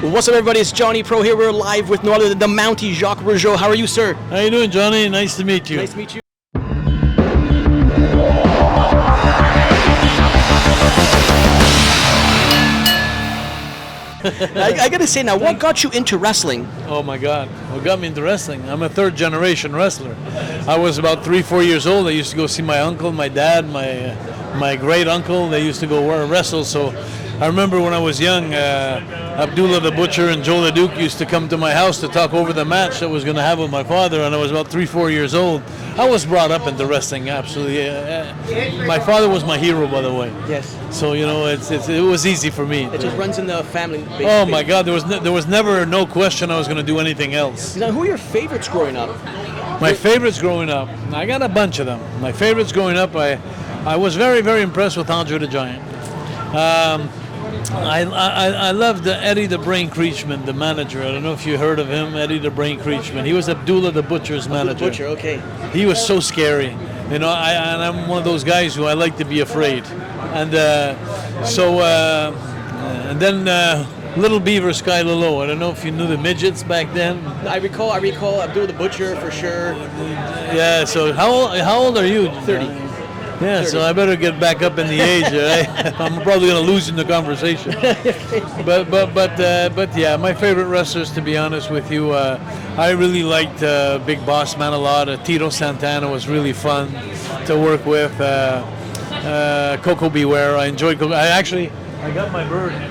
What's up, everybody? It's Johnny Pro here. We're live with no other than the Mountie, Jacques Rougeau. How are you, sir? How you doing, Johnny? Nice to meet you. Nice to meet you. I gotta say now, what got you into wrestling? Oh my God, what got me into wrestling? I'm a third generation wrestler. I was about 3-4 years old. I used to go see my uncle, my dad, my great uncle. They used to go wrestle. So I remember when I was young, Abdullah the Butcher and Joe the Duke used to come to my house to talk over the match that I was going to have with my father, and I was about 3-4 years old. I was brought up into wrestling, absolutely. My father was my hero, by the way. Yes. So it was easy for me. It just runs in the family. Basically. Oh my God, there was never no question I was going to do anything else. Now, who are your favorites growing up? My favorites growing up, I got a bunch of them. My favorites growing up, I was very, very impressed with Andre the Giant. I loved Eddie the Brain Creechman, the manager. I don't know if you heard of him, Eddie the Brain Creechman. He was Abdullah the Butcher's manager. Butcher, okay. He was so scary. And I'm one of those guys who I like to be afraid. And then Little Beaver Sky Lolo. I don't know if you knew the midgets back then. I recall Abdullah the Butcher for sure. Yeah. So how old are you? 30. Yeah, so I better get back up in the age. Right? I'm probably going to lose in the conversation. But yeah, my favorite wrestlers, to be honest with you, I really liked Big Boss Man a lot. Tito Santana was really fun to work with. Coco Beware, I enjoyed Coco. I got my bird here.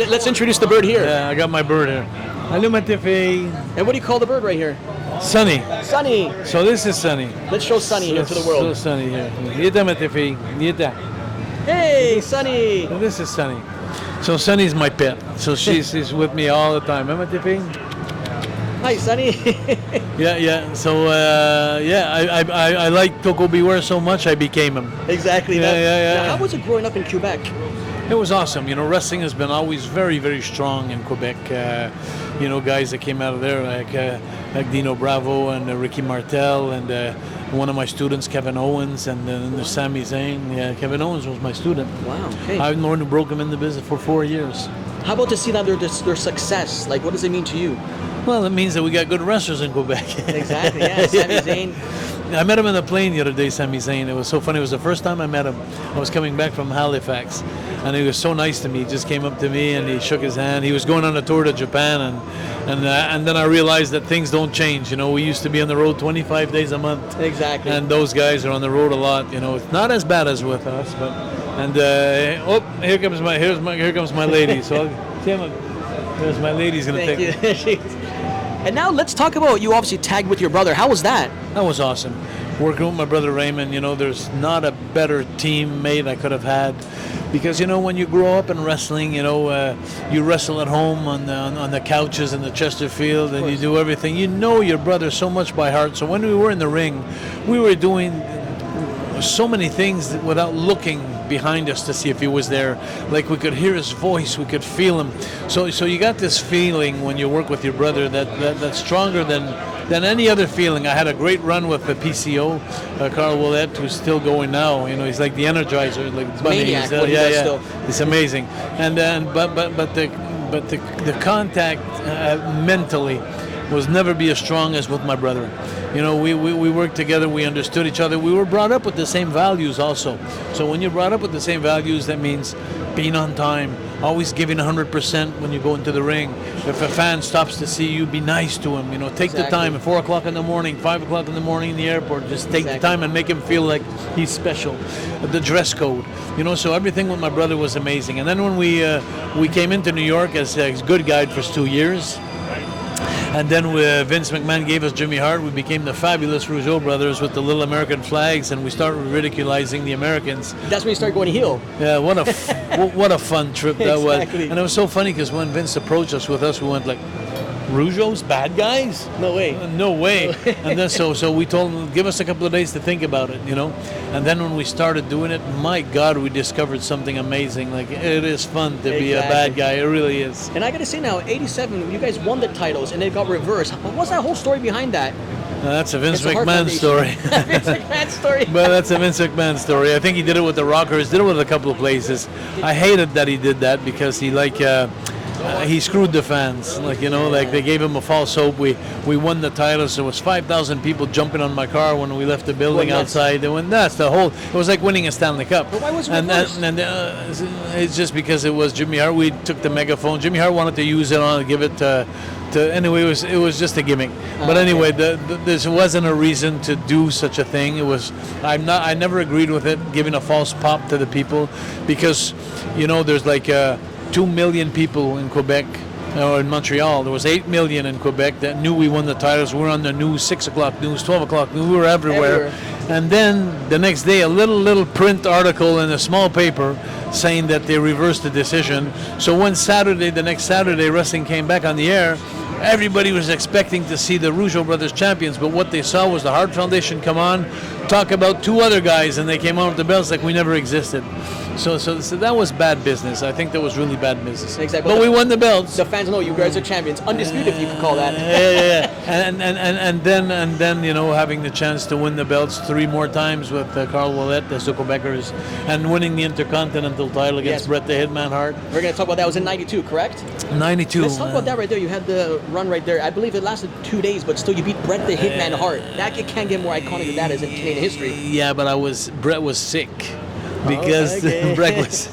Let's introduce the bird here. Yeah, I got my bird here. Hello, Matife. And what do you call the bird right here? Sunny. Sunny. So this is Sunny. Let's show Sunny here to the world. So Sunny here. Yita Matife. Yita. Hey, Sunny. And this is Sunny. So Sunny's my pet. So she's with me all the time. Remember Matife? Hi, Sunny. Yeah. So I like Coco Beware so much I became him. Exactly. Yeah. Now, how was it growing up in Quebec? It was awesome. Wrestling has been always very, very strong in Quebec. Guys that came out of there like Dino Bravo and Ricky Martel and one of my students, Kevin Owens, and then there's Sami Zayn. Yeah, Kevin Owens was my student. Wow. Okay. I've known him, broke him in the business for 4 years. How about to see now their success? Like, what does it mean to you? Well, it means that we got good wrestlers in Quebec. Exactly. Yeah. Sami Zayn. I met him on the plane the other day, Sami Zayn. It was so funny. It was the first time I met him. I was coming back from Halifax, and he was so nice to me. He just came up to me and he shook his hand. He was going on a tour to Japan, and then I realized that things don't change. We used to be on the road 25 days a month. Exactly. And those guys are on the road a lot. It's not as bad as with us, but here comes my lady. So there's my lady's gonna Thank take. you. And now let's talk about, you obviously tagged with your brother. How was that? That was awesome. Working with my brother Raymond, there's not a better teammate I could have had. Because, when you grow up in wrestling, you wrestle at home on the couches in the Chesterfield and you do everything. You know your brother so much by heart. So when we were in the ring, we were doing so many things without looking behind us to see if he was there. Like we could hear his voice, we could feel him. So you got this feeling when you work with your brother that's stronger than any other feeling. I had a great run with the PCO, Carl Willett, who's still going now. He's like the Energizer, like Bunny. Maniac, Still. It's amazing. And then, but the contact mentally was never be as strong as with my brother. We worked together, we understood each other. We were brought up with the same values also. So when you're brought up with the same values, that means being on time, always giving 100% when you go into the ring. If a fan stops to see you, be nice to him. Take the time at 4 o'clock in the morning, 5 o'clock in the morning in the airport. Just take the time and make him feel like he's special. The dress code, so everything with my brother was amazing. And then when we came into New York as a good guide for 2 years, and then Vince McMahon gave us Jimmy Hart. We became the fabulous Rougeau brothers with the little American flags, and we started ridiculizing the Americans. That's when you started going heel. Yeah, what a fun trip that Exactly. was. And it was so funny because when Vince approached us with us, we went like, Rougeau's bad guys? No way. No way. And then so we told him, give us a couple of days to think about it, And then when we started doing it, my God, we discovered something amazing. Like, it is fun to be a bad guy. It really is. And I got to say now, 87, you guys won the titles and it got reversed. What's that whole story behind that? That's a Vince McMahon story. Vince McMahon story. But that's a Vince McMahon story. I think he did it with the Rockers, did it with a couple of places. I hated that he did that because he he screwed the fans. Like, you know, like they gave him a false hope. We won the titles. There was 5,000 people jumping on my car when we left the building outside. They went nuts. It was like winning a Stanley Cup. But why was it reversed? It's just because it was Jimmy Hart. We took the megaphone. Jimmy Hart wanted to use it on, give it to anyway. It was just a gimmick. But anyway, there wasn't a reason to do such a thing. It was I never agreed with it, giving a false pop to the people, because you know there's like 2 million people in Quebec or in Montreal. There was 8 million in Quebec that knew we won the titles. We were on the news, 6 o'clock news, 12 o'clock news. We were everywhere. And then the next day, a little print article in a small paper saying that they reversed the decision. So when the next Saturday, wrestling came back on the air, everybody was expecting to see the Rougeau brothers champions, but what they saw was the Hart Foundation come on, talk about 2 other guys, and they came on with the belts like we never existed. So that was bad business. I think that was really bad business. Exactly. But we won the belts. The fans know you guys are champions, undisputed, if you could call that. And then you know, having the chance to win the belts 3 more times with Carl Ouellet, the Quebecers, and winning the Intercontinental title against Bret the Hitman Hart. We're going to talk about that. It was in '92, correct? 92. Let's talk about that right there. You had the run right there. I believe it lasted 2 days, but still you beat Bret the Hitman Hart. That can't get more iconic than that as in Canadian history. Yeah, but Bret was sick. Because Bret was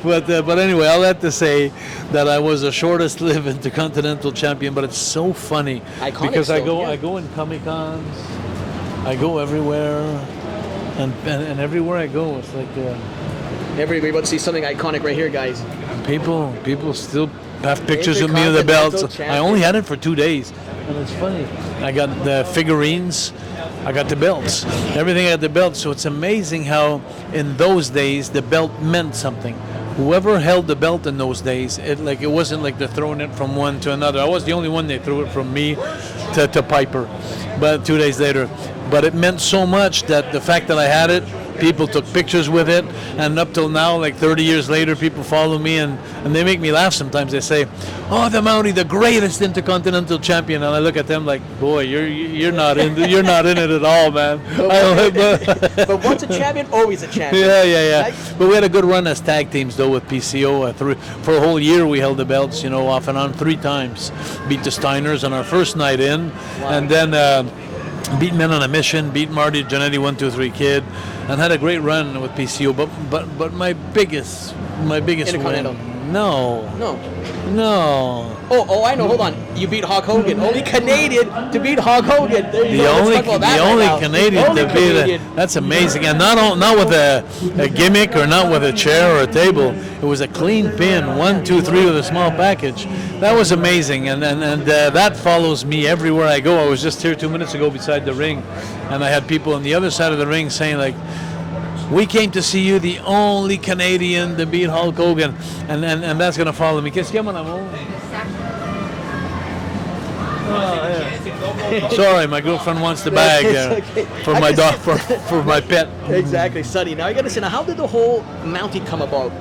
but anyway, I'll have to say that I was the shortest lived Intercontinental Champion, but it's so funny. Iconic because still, I go in Comic-Cons, I go everywhere, and everywhere I go, it's like everybody about to see something iconic right here, guys. People still have pictures of me with the belts. I only had it for 2 days, and it's funny. I got the figurines. I got the belts. Everything had the belt. So it's amazing how in those days the belt meant something. Whoever held the belt in those days, it wasn't like they're throwing it from one to another. I was the only one they threw it from me to Piper, but 2 days later. But it meant so much that the fact that I had it, people took pictures with it, and up till now, like 30 years later, people follow me and they make me laugh sometimes. They say, "Oh, the Mountie, the greatest Intercontinental Champion," and I look at them like, "Boy, you're not in it at all, man." But once a champion, always a champion. Yeah. But we had a good run as tag teams though with PCO. For a whole year, we held the belts, you know, off and on 3 times. Beat the Steiners on our first night in, and then beat Men on a Mission, beat Marty Jannetty 1, 2, 3 Kid, and had a great run with PCO. But my biggest win. No. Oh, I know. Hold on. You beat Hulk Hogan. Only Canadian to beat Hulk Hogan. There you go. The only Canadian to beat it. That's amazing. And not with a gimmick or not with a chair or a table. It was a clean pin, 1, 2, 3 with a small package. That was amazing. And that follows me everywhere I go. I was just here 2 minutes ago beside the ring, and I had people on the other side of the ring saying like, "We came to see you, the only Canadian to beat Hulk Hogan," and that's gonna follow me. Qu'est-ce qu'il y a, mon amour? Sorry, my girlfriend wants the bag for my dog, for my pet. Exactly, Sonny. Now I gotta say, how did the whole Mountie come about?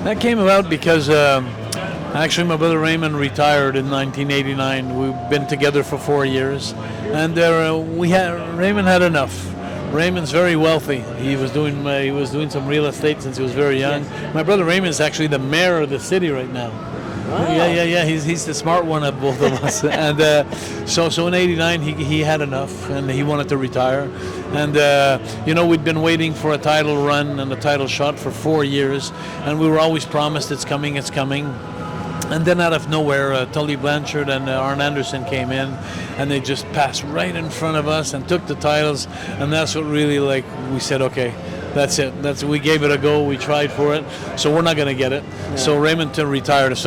That came about because actually my brother Raymond retired in 1989. We've been together for 4 years, and Raymond had enough. Raymond's very wealthy. He was doing some real estate since he was very young. Yes. My brother Raymond's actually the mayor of the city right now. Wow. Yeah. He's the smart one of both of us. And so in '89 he had enough and he wanted to retire. And we'd been waiting for a title run and a title shot for 4 years, and we were always promised it's coming. And then out of nowhere, Tully Blanchard and Arn Anderson came in, and they just passed right in front of us and took the titles. And that's what really, we said, okay, that's it. We gave it a go. We tried for it, so we're not going to get it. Yeah. So Raymond retired.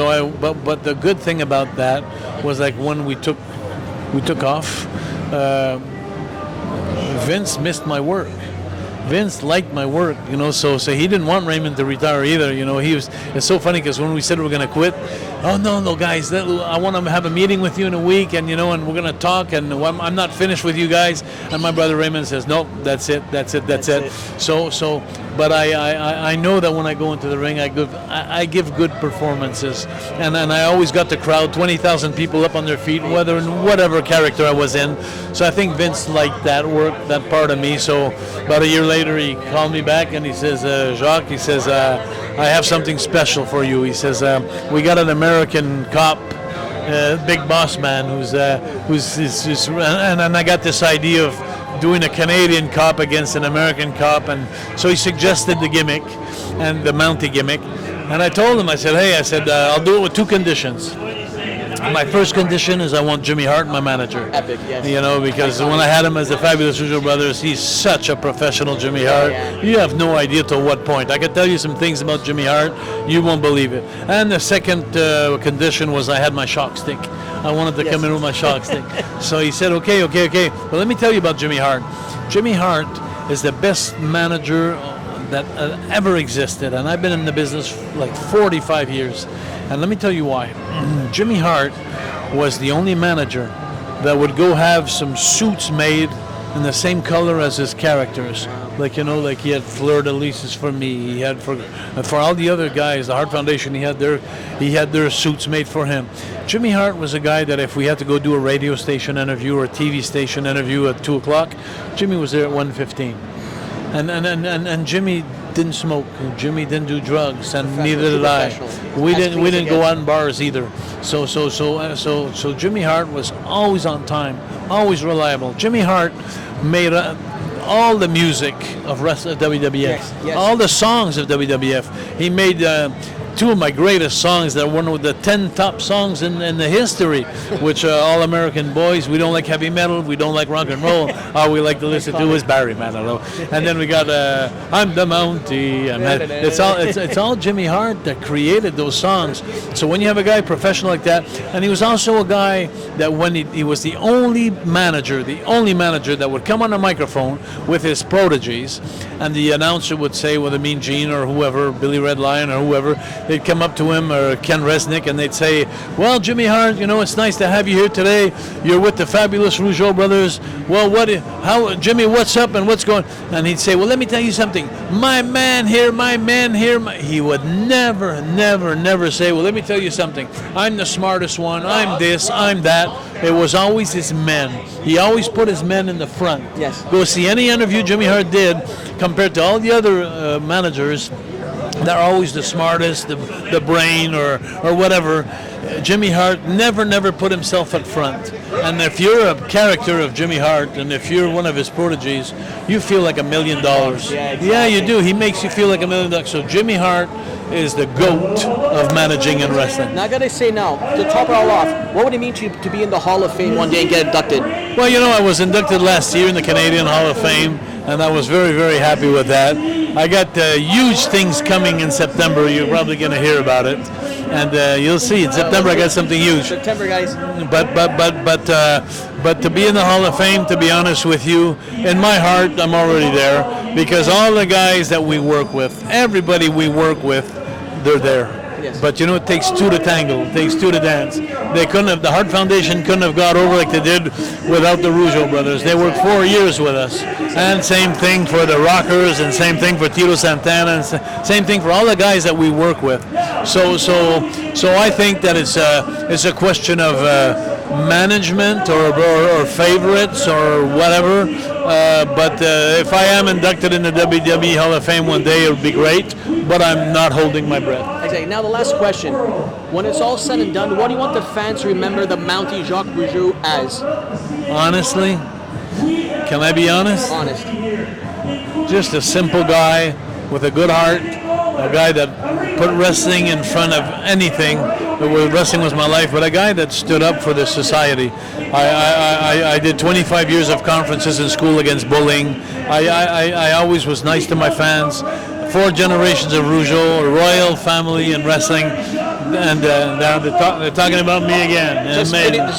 But the good thing about that was when we took off, Vince missed my work. Vince liked my work, so he didn't want Raymond to retire either. It's so funny because when we said we're going to quit, oh no guys, I want to have a meeting with you in a week, and and we're going to talk, and I'm not finished with you guys. And my brother Raymond says, no, that's it. So, but I know that when I go into the ring, I give good performances, and I always got the crowd, 20,000 people up on their feet, whatever character I was in. So I think Vince liked that work, that part of me. So about a year later, he called me back and he says, Jacques, he says, I have something special for you. He says, we got an American cop, big boss man, who's and I got this idea of doing a Canadian cop against an American cop, and so he suggested the gimmick and the Mountie gimmick, and I told him, I said, I'll do it with 2 conditions. My first condition is I want Jimmy Hart, my manager. Epic, yes. You know, because when I had him as the Fabulous Rougeau Brothers, he's such a professional, Jimmy Hart. Yeah. You have no idea to what point. I could tell you some things about Jimmy Hart, you won't believe it. And the second condition was I had my shock stick. I wanted to come in with my shock stick. So he said, okay. Well, let me tell you about Jimmy Hart. Jimmy Hart is the best manager that ever existed, and I've been in the business like 45 years. And let me tell you why. Jimmy Hart was the only manager that would go have some suits made in the same color as his characters. Like, you know, like he had Fleur de Lises for me. He had for all the other guys, the Hart Foundation, he had their suits made for him. Jimmy Hart was a guy that if we had to go do a radio station interview or a TV station interview at 2 o'clock, Jimmy was there at 1:15. And Jimmy didn't smoke. Jimmy didn't do drugs, and neither did I. We didn't go out in bars either. So Jimmy Hart was always on time, always reliable. Jimmy Hart made all the music of WWF, yes. all the songs of WWF. He made 2 of my greatest songs that were one of the 10 top songs in the history, which All American Boys, We Don't Like Heavy Metal, We Don't Like Rock and Roll, all we like to listen to is Barry Manilow. And then we got I'm the Mountie, and it's all Jimmy Hart that created those songs. So when you have a guy professional like that, and he was also a guy that when he was the only manager that would come on a microphone with his prodigies, and the announcer would say, whether Mean Gene or whoever, Billy Red Lion or whoever, they'd come up to him, or Ken Resnick, and they'd say, well, Jimmy Hart, you know, it's nice to have you here today. You're with the Fabulous Rougeau Brothers. Well, Jimmy, what's up and what's going? And he'd say, well, let me tell you something. My man here. He would never say, well, let me tell you something. I'm the smartest one. I'm this, I'm that. It was always his men. He always put his men in the front. Yes. Go see any interview Jimmy Hart did, compared to all the other managers. They're always the smartest, the brain, or whatever. Jimmy Hart never put himself up front. And if you're a character of Jimmy Hart, and if you're one of his prodigies, you feel like $1 million. Yeah, exactly. Yeah, you do. He makes you feel like $1 million. So Jimmy Hart is the GOAT of managing and wrestling. Now I gotta say now, to top it all off, what would it mean to you to be in the Hall of Fame one day and get inducted? Well, you know, I was inducted last year in the Canadian Hall of Fame, and I was very happy with that. I got huge things coming in September. You're probably going to hear about it, and you'll see in September I got something huge. September, guys. But to be in the Hall of Fame, to be honest with you, in my heart, I'm already there, because all the guys that we work with, everybody we work with, they're there. Yes. But you know, it takes 2 to tango. It takes 2 to dance. The Hart Foundation couldn't have got over like they did without the Rougeau brothers. They worked 4 years with us. And same thing for the Rockers, and same thing for Tito Santana, and same thing for all the guys that we work with. So I think that it's a question of management or favorites or whatever. But if I am inducted in the WWE Hall of Fame one day, it would be great. But I'm not holding my breath. Exactly. Now the last question: when it's all said and done, what do you want the fans to remember the Mountie Jacques Rougeau as? Honestly, can I be honest? Honest. Just a simple guy with a good heart, a guy that put wrestling in front of anything. Wrestling was my life, but a guy that stood up for this society. I did 25 years of conferences in school against bullying. I always was nice to my fans. 4 generations of Rougeau, a royal family in wrestling, and now they're talking about me again. Just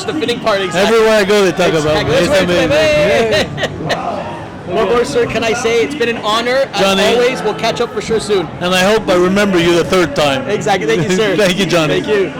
the fitting part, exactly. Everywhere I go, they talk about me. It's amazing. Well, sir, can I say it's been an honor. Johnny, as always, we'll catch up for sure soon. And I hope I remember you the 3rd time. Exactly. Thank you, sir. Thank you, Johnny. Thank you.